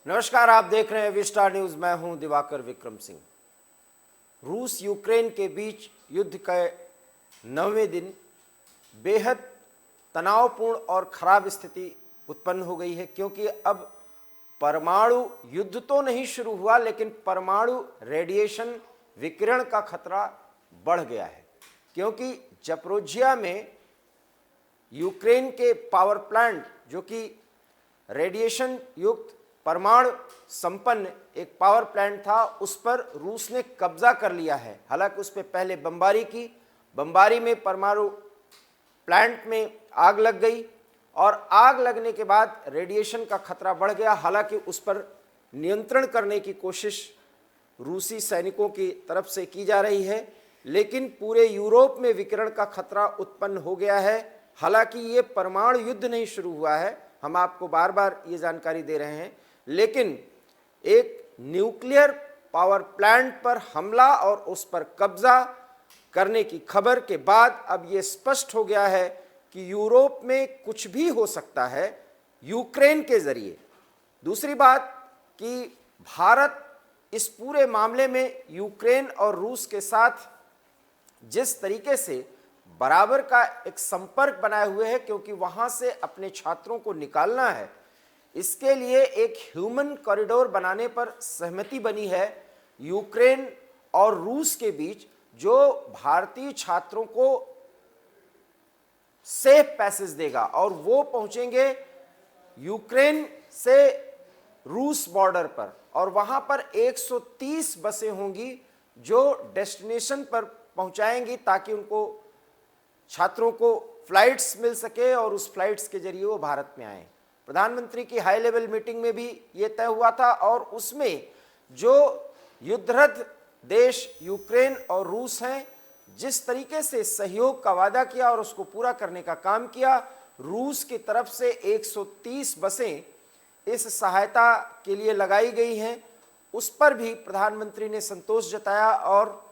नमस्कार, आप देख रहे हैं विस्टार न्यूज। मैं हूं दिवाकर विक्रम सिंह। रूस यूक्रेन के बीच युद्ध के 9वें दिन बेहद तनावपूर्ण और खराब स्थिति उत्पन्न हो गई है, क्योंकि अब परमाणु युद्ध तो नहीं शुरू हुआ, लेकिन परमाणु रेडिएशन विकिरण का खतरा बढ़ गया है। क्योंकि जपोरिजिया में यूक्रेन के पावर प्लांट, जो कि रेडिएशन युक्त परमाणु संपन्न एक पावर प्लांट था, उस पर रूस ने कब्जा कर लिया है। हालांकि उस पर पहले बमबारी की, बमबारी में परमाणु प्लांट में आग लग गई और आग लगने के बाद रेडिएशन का खतरा बढ़ गया। हालांकि उस पर नियंत्रण करने की कोशिश रूसी सैनिकों की तरफ से की जा रही है, लेकिन पूरे यूरोप में विकिरण का खतरा उत्पन्न हो गया है। हालांकि ये परमाणु युद्ध नहीं शुरू हुआ है, हम आपको बार बार ये जानकारी दे रहे हैं, लेकिन एक न्यूक्लियर पावर प्लांट पर हमला और उस पर कब्जा करने की खबर के बाद अब ये स्पष्ट हो गया है कि यूरोप में कुछ भी हो सकता है यूक्रेन के जरिए। दूसरी बात कि भारत इस पूरे मामले में यूक्रेन और रूस के साथ जिस तरीके से बराबर का एक संपर्क बनाए हुए है, क्योंकि वहां से अपने छात्रों को निकालना है, इसके लिए एक ह्यूमन कॉरिडोर बनाने पर सहमति बनी है यूक्रेन और रूस के बीच, जो भारतीय छात्रों को सेफ पैसेज देगा और वो पहुंचेंगे यूक्रेन से रूस बॉर्डर पर, और वहां पर 130 बसें होंगी जो डेस्टिनेशन पर पहुंचाएंगी, ताकि उनको छात्रों को फ्लाइट्स मिल सके और उस फ्लाइट्स के जरिए वो भारत में आए। प्रधानमंत्री की हाई लेवल मीटिंग में भी ये तय हुआ था, और उसमें जो युद्धरत देश यूक्रेन और रूस हैं, जिस तरीके से सहयोग का वादा किया और उसको पूरा करने का काम किया, रूस की तरफ से 130 बसें इस सहायता के लिए लगाई गई हैं, उस पर भी प्रधानमंत्री ने संतोष जताया और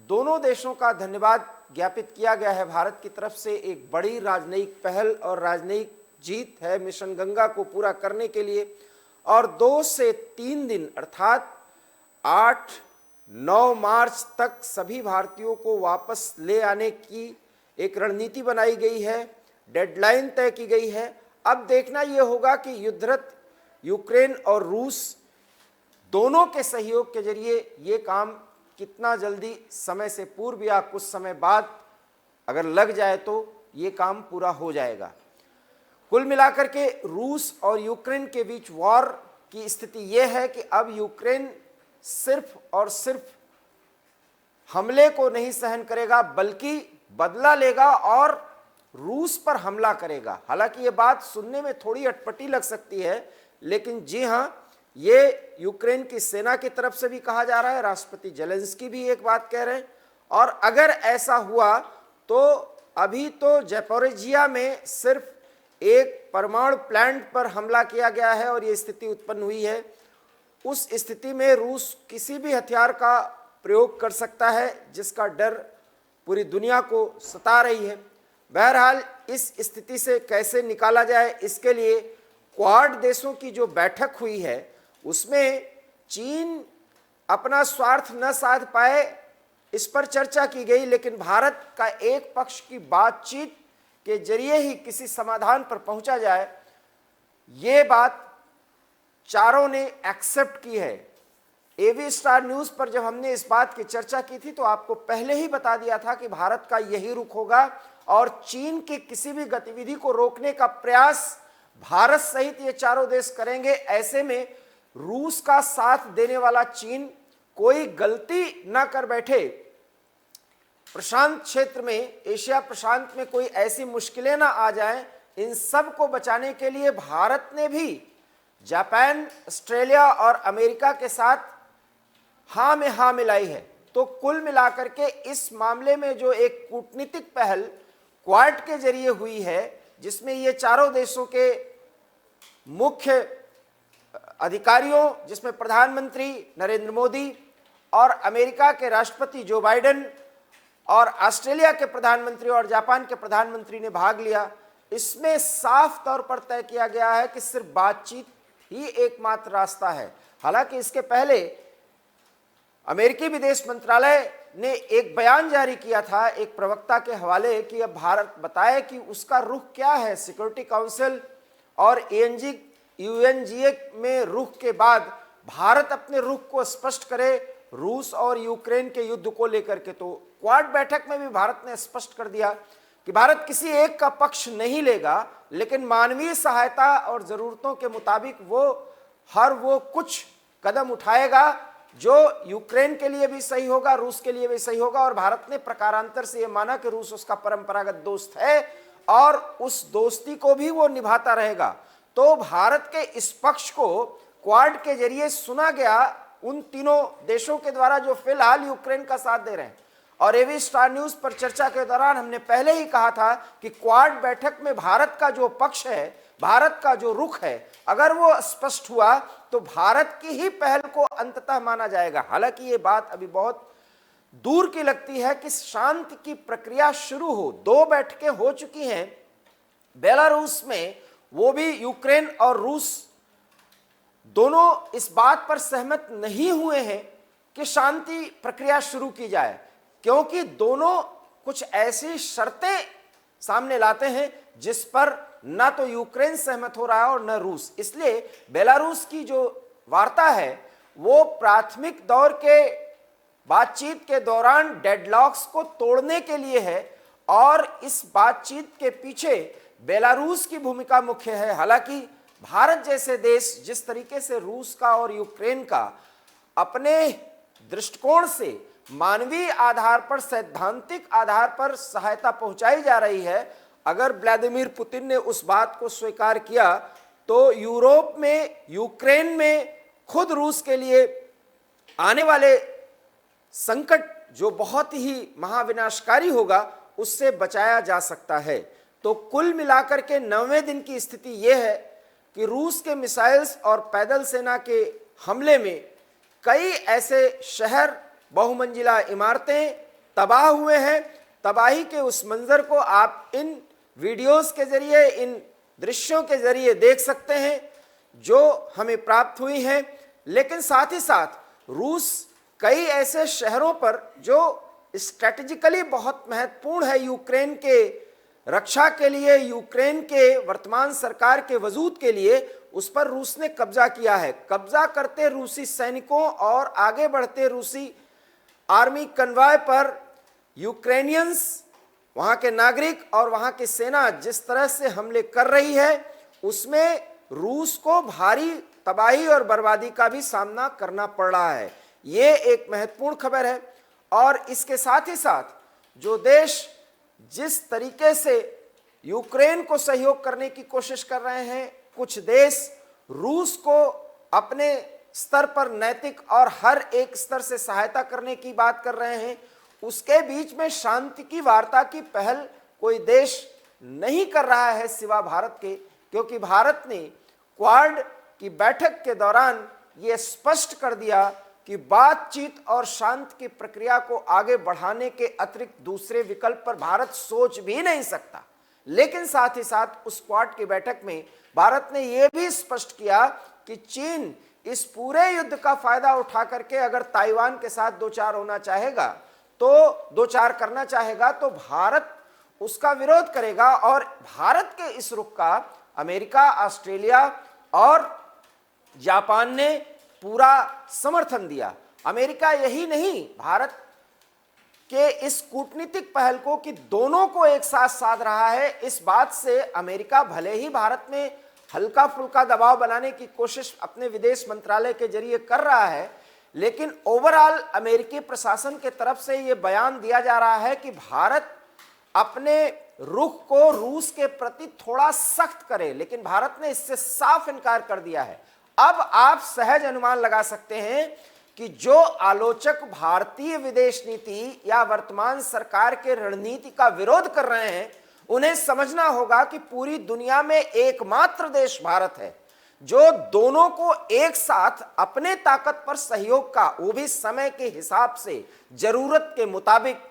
दोनों देशों का धन्यवाद ज्ञापित किया गया है। भारत की तरफ से एक बड़ी राजनयिक पहल और राजनयिक जीत है मिशन गंगा को पूरा करने के लिए, और 2 से 3 दिन अर्थात 8-9 मार्च तक सभी भारतीयों को वापस ले आने की एक रणनीति बनाई गई है, डेडलाइन तय की गई है। अब देखना यह होगा कि युद्धरत यूक्रेन और रूस दोनों के सहयोग के जरिए ये काम कितना जल्दी, समय से पूर्व या कुछ समय बाद अगर लग जाए तो ये काम पूरा हो जाएगा। कुल मिलाकर के रूस और यूक्रेन के बीच वॉर की स्थिति यह है कि अब यूक्रेन सिर्फ और सिर्फ हमले को नहीं सहन करेगा, बल्कि बदला लेगा और रूस पर हमला करेगा। हालांकि ये बात सुनने में थोड़ी अटपटी लग सकती है, लेकिन जी हाँ, ये यूक्रेन की सेना की तरफ से भी कहा जा रहा है, राष्ट्रपति जेलेंस्की भी एक बात कह रहे हैं। और अगर ऐसा हुआ तो अभी तो ज़पोरिजिया में सिर्फ एक परमाणु प्लांट पर हमला किया गया है और ये स्थिति उत्पन्न हुई है। उस स्थिति में रूस किसी भी हथियार का प्रयोग कर सकता है, जिसका डर पूरी दुनिया को सता रही है। बहरहाल इस स्थिति से कैसे निकाला जाए, इसके लिए क्वाड देशों की जो बैठक हुई है, उसमें चीन अपना स्वार्थ न साध पाए, इस पर चर्चा की गई, लेकिन भारत का एक पक्ष की बातचीत के जरिए ही किसी समाधान पर पहुंचा जाए, ये बात चारों ने एक्सेप्ट की है। एवी स्टार न्यूज पर जब हमने इस बात की चर्चा की थी तो आपको पहले ही बता दिया था कि भारत का यही रुख होगा और चीन की किसी भी गतिविधि को रोकने का प्रयास भारत सहित ये चारों देश करेंगे। ऐसे में रूस का साथ देने वाला चीन कोई गलती ना कर बैठे, प्रशांत क्षेत्र में, एशिया प्रशांत में कोई ऐसी मुश्किलें ना आ जाएं, इन सब को बचाने के लिए भारत ने भी जापान, ऑस्ट्रेलिया और अमेरिका के साथ हाँ में हाँ मिलाई है। तो कुल मिलाकर के इस मामले में जो एक कूटनीतिक पहल क्वाड के जरिए हुई है, जिसमें ये चारों देशों के मुख्य अधिकारियों, जिसमें प्रधानमंत्री नरेंद्र मोदी और अमेरिका के राष्ट्रपति जो बाइडेन और ऑस्ट्रेलिया के प्रधानमंत्री और जापान के प्रधानमंत्री ने भाग लिया, इसमें साफ तौर पर तय किया गया है कि सिर्फ बातचीत ही एकमात्र रास्ता है। हालांकि इसके पहले अमेरिकी विदेश मंत्रालय ने एक बयान जारी किया था एक प्रवक्ता के हवाले कि अब भारत बताए कि उसका रुख क्या है। सिक्योरिटी काउंसिल और यूएनजीए में रुख के बाद भारत अपने रुख को स्पष्ट करे रूस और यूक्रेन के युद्ध को लेकर के। तो क्वाड बैठक में भी भारत ने स्पष्ट कर दिया कि भारत किसी एक का पक्ष नहीं लेगा, लेकिन मानवीय सहायता और जरूरतों के मुताबिक वो कुछ कदम उठाएगा जो यूक्रेन के लिए भी सही होगा, रूस के लिए भी सही होगा। और भारत ने प्रकारांतर से यह माना कि रूस उसका परंपरागत दोस्त है और उस दोस्ती को भी वो निभाता रहेगा। तो भारत के इस पक्ष को क्वाड के जरिए सुना गया उन तीनों देशों के द्वारा जो फिलहाल यूक्रेन का साथ दे रहे हैं। और एवी स्टार न्यूज पर चर्चा के दौरान हमने पहले ही कहा था कि क्वाड बैठक में भारत का जो पक्ष है, भारत का जो रुख है, अगर वो स्पष्ट हुआ तो भारत की ही पहल को अंततः माना जाएगा। हालांकि ये बात अभी बहुत दूर की लगती है कि शांति की प्रक्रिया शुरू हो। 2 बैठकें हो चुकी हैं बेलारूस में, वो भी यूक्रेन और रूस दोनों इस बात पर सहमत नहीं हुए हैं कि शांति प्रक्रिया शुरू की जाए, क्योंकि दोनों कुछ ऐसी शर्तें सामने लाते हैं जिस पर ना तो यूक्रेन सहमत हो रहा है और न रूस। इसलिए बेलारूस की जो वार्ता है वो प्राथमिक दौर के बातचीत के दौरान डेडलॉक्स को तोड़ने के लिए है और इस बातचीत के पीछे बेलारूस की भूमिका मुख्य है। हालांकि भारत जैसे देश जिस तरीके से रूस का और यूक्रेन का अपने दृष्टिकोण से मानवीय आधार पर, सैद्धांतिक आधार पर सहायता पहुंचाई जा रही है, अगर व्लादिमीर पुतिन ने उस बात को स्वीकार किया तो यूरोप में, यूक्रेन में खुद रूस के लिए आने वाले संकट जो बहुत ही महाविनाशकारी होगा उससे बचाया जा सकता है। तो कुल मिलाकर के 9वें दिन की स्थिति यह है कि रूस के मिसाइल्स और पैदल सेना के हमले में कई ऐसे शहर, बहुमंजिला इमारतें तबाह हुए हैं। तबाही के उस मंजर को आप इन वीडियोस के जरिए, इन दृश्यों के जरिए देख सकते हैं जो हमें प्राप्त हुई हैं। लेकिन साथ ही साथ रूस कई ऐसे शहरों पर जो स्ट्रेटेजिकली बहुत महत्वपूर्ण है यूक्रेन के रक्षा के लिए, यूक्रेन के वर्तमान सरकार के वजूद के लिए, उस पर रूस ने कब्जा किया है। कब्जा करते रूसी सैनिकों और आगे बढ़ते रूसी आर्मी कन्वॉय पर यूक्रेनियंस, वहां के नागरिक और वहां की सेना जिस तरह से हमले कर रही है, उसमें रूस को भारी तबाही और बर्बादी का भी सामना करना पड़ रहा है। ये एक महत्वपूर्ण खबर है। और इसके साथ ही साथ जो देश जिस तरीके से यूक्रेन को सहयोग करने की कोशिश कर रहे हैं, कुछ देश रूस को अपने स्तर पर नैतिक और हर एक स्तर से सहायता करने की बात कर रहे हैं, उसके बीच में शांति की वार्ता की पहल कोई देश नहीं कर रहा है सिवा भारत के। क्योंकि भारत ने क्वाड की बैठक के दौरान ये स्पष्ट कर दिया कि बातचीत और शांति की प्रक्रिया को आगे बढ़ाने के अतिरिक्त दूसरे विकल्प पर भारत सोच भी नहीं सकता। लेकिन साथ ही साथ उस क्वाड की बैठक में भारत ने यह भी स्पष्ट किया कि चीन इस पूरे युद्ध का फायदा उठा करके अगर ताइवान के साथ दो चार होना चाहेगा, तो दो चार करना चाहेगा, तो भारत उसका विरोध करेगा। और भारत के इस रुख का अमेरिका, ऑस्ट्रेलिया और जापान ने पूरा समर्थन दिया। अमेरिका यही नहीं, भारत के इस कूटनीतिक पहल को कि दोनों को एक साथ साध रहा है, इस बात से अमेरिका भले ही भारत में हल्का फुल्का दबाव बनाने की कोशिश अपने विदेश मंत्रालय के जरिए कर रहा है, लेकिन ओवरऑल अमेरिकी प्रशासन के तरफ से यह बयान दिया जा रहा है कि भारत अपने रुख को रूस के प्रति थोड़ा सख्त करे। लेकिन भारत ने इससे साफ इनकार कर दिया है। अब आप सहज अनुमान लगा सकते हैं कि जो आलोचक भारतीय विदेश नीति या वर्तमान सरकार के रणनीति का विरोध कर रहे हैं, उन्हें समझना होगा कि पूरी दुनिया में एकमात्र देश भारत है जो दोनों को एक साथ अपने ताकत पर सहयोग का, वो भी समय के हिसाब से जरूरत के मुताबिक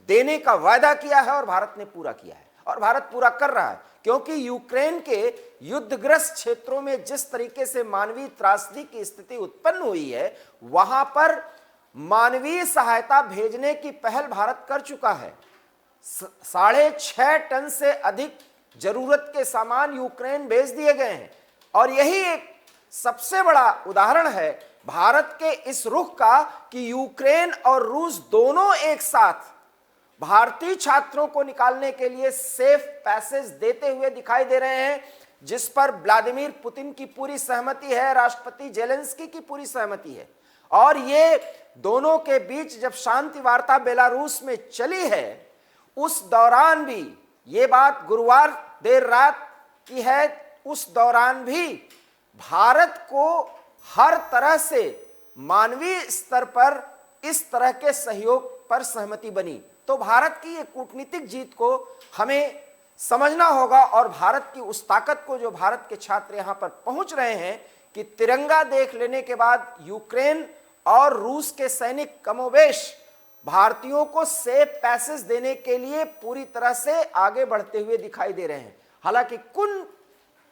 देने का वायदा किया है और भारत ने पूरा किया है और भारत पूरा कर रहा है। क्योंकि यूक्रेन के युद्धग्रस्त क्षेत्रों में जिस तरीके से मानवीय त्रासदी की स्थिति उत्पन्न हुई है, वहां पर मानवीय सहायता भेजने की पहल भारत कर चुका है। 6.5 टन से अधिक जरूरत के सामान यूक्रेन भेज दिए गए हैं, और यही एक सबसे बड़ा उदाहरण है भारत के इस रुख का कि यूक्रेन और रूस दोनों एक साथ भारतीय छात्रों को निकालने के लिए सेफ पैसेज देते हुए दिखाई दे रहे हैं, जिस पर व्लादिमीर पुतिन की पूरी सहमति है, राष्ट्रपति जेलेंस्की की पूरी सहमति है। और ये दोनों के बीच जब शांति वार्ता बेलारूस में चली है, उस दौरान भी, ये बात गुरुवार देर रात की है, उस दौरान भी भारत को हर तरह से मानवीय स्तर पर इस तरह के सहयोग पर सहमति बनी। तो भारत की ये कूटनीतिक जीत को हमें समझना होगा, और भारत की उस ताकत को जो भारत के छात्र यहां पर पहुंच रहे हैं कि तिरंगा देख लेने के बाद यूक्रेन और रूस के सैनिक कमोबेश भारतीयों को सेफ पैसेज देने के लिए पूरी तरह से आगे बढ़ते हुए दिखाई दे रहे हैं। हालांकि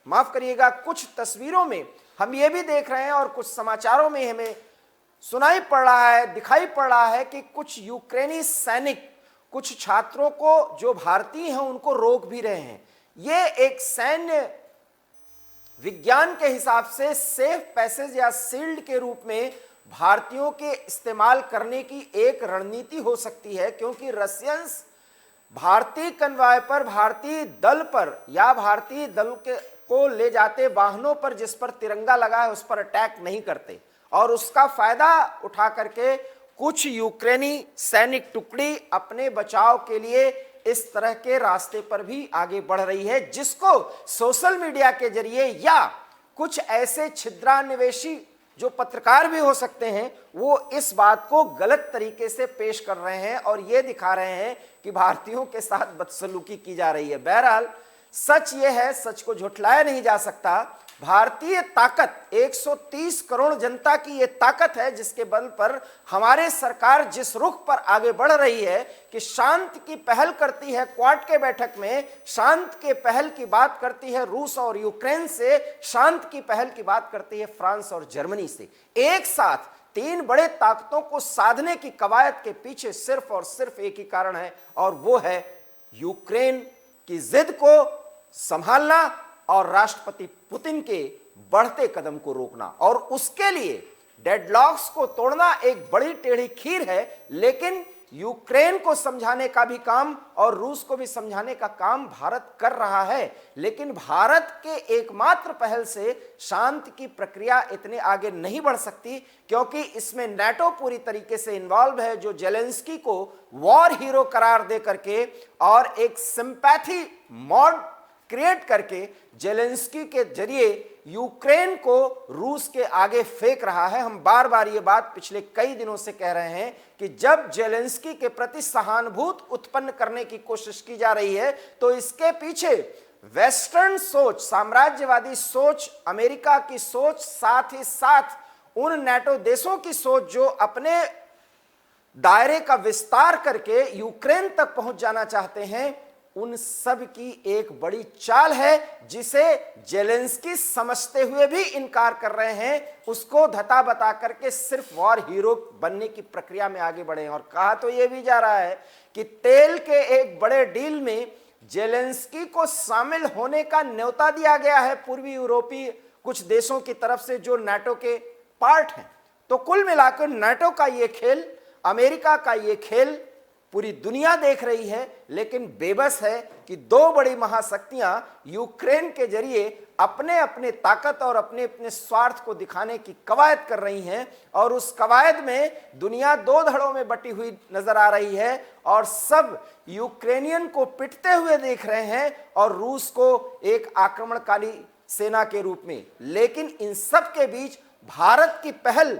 माफ करिएगा, कुछ तस्वीरों में हम ये भी देख रहे हैं और कुछ समाचारों में हमें सुनाई पड़ रहा है, दिखाई पड़ रहा है कि कुछ यूक्रेनी सैनिक कुछ छात्रों को जो भारतीय हैं उनको रोक भी रहे हैं। ये एक सैन्य विज्ञान के हिसाब से सेफ पैसेज या शील्ड के रूप में भारतीयों के इस्तेमाल करने की एक रणनीति हो सकती है, क्योंकि रशियंस भारतीय कन्वॉय पर, भारतीय दल पर या भारतीय दल को ले जाते वाहनों पर जिस पर तिरंगा लगा है उस पर अटैक नहीं करते, और उसका फायदा उठा करके कुछ यूक्रेनी सैनिक टुकड़ी अपने बचाव के लिए इस तरह के रास्ते पर भी आगे बढ़ रही है, जिसको सोशल मीडिया के जरिए या कुछ ऐसे छिद्रान्वेषी जो पत्रकार भी हो सकते हैं वो इस बात को गलत तरीके से पेश कर रहे हैं और ये दिखा रहे हैं कि भारतीयों के साथ बदसलूकी की जा रही है। बहरहाल सच ये है, सच को झुठलाया नहीं जा सकता। भारतीय ताकत 130 करोड़ जनता की ये ताकत है जिसके बल पर हमारे सरकार जिस रुख पर आगे बढ़ रही है कि शांति की पहल करती है, क्वाड के बैठक में शांति के पहल की बात करती है रूस और यूक्रेन से, शांति की पहल की बात करती है फ्रांस और जर्मनी से। एक साथ 3 बड़े ताकतों को साधने की कवायद के पीछे सिर्फ और सिर्फ एक ही कारण है, और वो है यूक्रेन की जिद को संभालना और राष्ट्रपति पुतिन के बढ़ते कदम को रोकना, और उसके लिए डेडलॉक्स को तोड़ना एक बड़ी टेढ़ी खीर है। लेकिन यूक्रेन को समझाने का भी काम और रूस को भी समझाने का काम भारत कर रहा है, लेकिन भारत के एकमात्र पहल से शांति की प्रक्रिया इतने आगे नहीं बढ़ सकती, क्योंकि इसमें नाटो पूरी तरीके से इन्वॉल्व है, जो जेलेंस्की को वॉर हीरो करार दे करके और एक सिंपैथी मॉड क्रिएट करके जेलेंस्की के जरिए यूक्रेन को रूस के आगे फेंक रहा है। हम बार बार ये बात पिछले कई दिनों से कह रहे हैं कि जब जेलेंस्की के प्रति सहानुभूति उत्पन्न करने की कोशिश की जा रही है तो इसके पीछे वेस्टर्न सोच, साम्राज्यवादी सोच, अमेरिका की सोच, साथ ही साथ उन नाटो देशों की सोच जो अपने दायरे का विस्तार करके यूक्रेन तक पहुंच जाना चाहते हैं, उन सब की एक बड़ी चाल है जिसे जेलेंस्की समझते हुए भी इनकार कर रहे हैं। उसको धता बता करके सिर्फ वॉर हीरो बनने की प्रक्रिया में आगे बढ़े हैं। और कहा तो यह भी जा रहा है कि तेल के एक बड़े डील में जेलेंस्की को शामिल होने का न्योता दिया गया है पूर्वी यूरोपीय कुछ देशों की तरफ से जो नाटो के पार्ट हैं। तो कुल मिलाकर नाटो का ये खेल, अमेरिका का ये खेल पूरी दुनिया देख रही है, लेकिन बेबस है कि 2 बड़ी महाशक्तियां यूक्रेन के जरिए अपने अपने ताकत और अपने अपने स्वार्थ को दिखाने की कवायद कर रही हैं, और उस कवायद में दुनिया 2 धड़ों में बटी हुई नजर आ रही है, और सब यूक्रेनियन को पिटते हुए देख रहे हैं और रूस को एक आक्रमणकारी सेना के रूप में। लेकिन इन सब के बीच भारत की पहल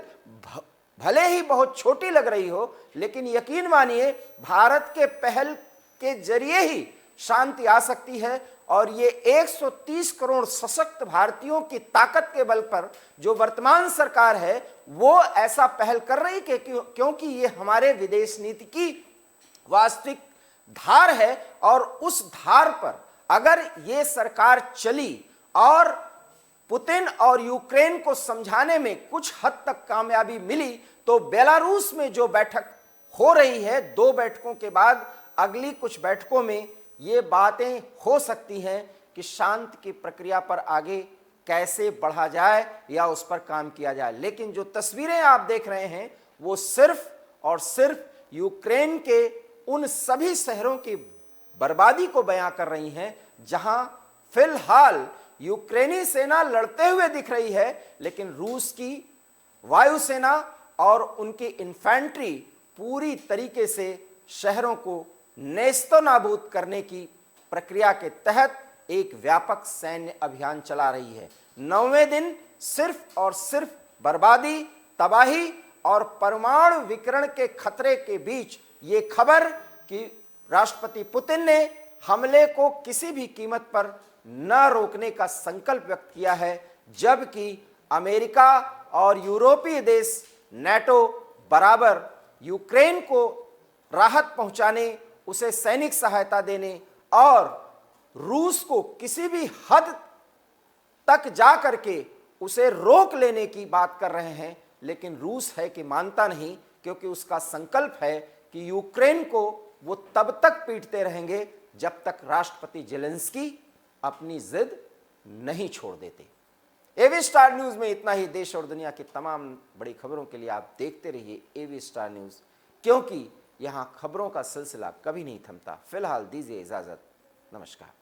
भले ही बहुत छोटी लग रही हो, लेकिन यकीन मानिए भारत के पहल के जरिए ही शांति आ सकती है। और ये 130 करोड़ सशक्त भारतीयों की ताकत के बल पर जो वर्तमान सरकार है वो ऐसा पहल कर रही है क्योंकि ये हमारे विदेश नीति की वास्तविक धार है, और उस धार पर अगर ये सरकार चली और पुतिन और यूक्रेन को समझाने में कुछ हद तक कामयाबी मिली, तो बेलारूस में जो बैठक हो रही है, 2 बैठकों के बाद अगली कुछ बैठकों में ये बातें हो सकती हैं कि शांति की प्रक्रिया पर आगे कैसे बढ़ा जाए या उस पर काम किया जाए। लेकिन जो तस्वीरें आप देख रहे हैं वो सिर्फ और सिर्फ यूक्रेन के उन सभी शहरों की बर्बादी को बयां कर रही हैं जहां फिलहाल यूक्रेनी सेना लड़ते हुए दिख रही है, लेकिन रूस की वायुसेना और उनकी इन्फेंट्री पूरी तरीके से शहरों को नेस्तो नाबूद करने की प्रक्रिया के तहत एक व्यापक सैन्य अभियान चला रही है। 9वें दिन सिर्फ और सिर्फ बर्बादी, तबाही और परमाणु विकिरण के खतरे के बीच ये खबर कि राष्ट्रपति पुतिन ने हमले को किसी भी कीमत पर न रोकने का संकल्प व्यक्त किया है, जबकि अमेरिका और यूरोपीय देश नेटो बराबर यूक्रेन को राहत पहुंचाने, उसे सैनिक सहायता देने और रूस को किसी भी हद तक जा करके उसे रोक लेने की बात कर रहे हैं। लेकिन रूस है कि मानता नहीं, क्योंकि उसका संकल्प है कि यूक्रेन को वो तब तक पीटते रहेंगे जब तक राष्ट्रपति जेलेंस्की अपनी जिद नहीं छोड़ देते। एवी स्टार न्यूज में इतना ही। देश और दुनिया की तमाम बड़ी खबरों के लिए आप देखते रहिए एवी स्टार न्यूज, क्योंकि यहां खबरों का सिलसिला कभी नहीं थमता। फिलहाल दीजिए इजाजत, नमस्कार।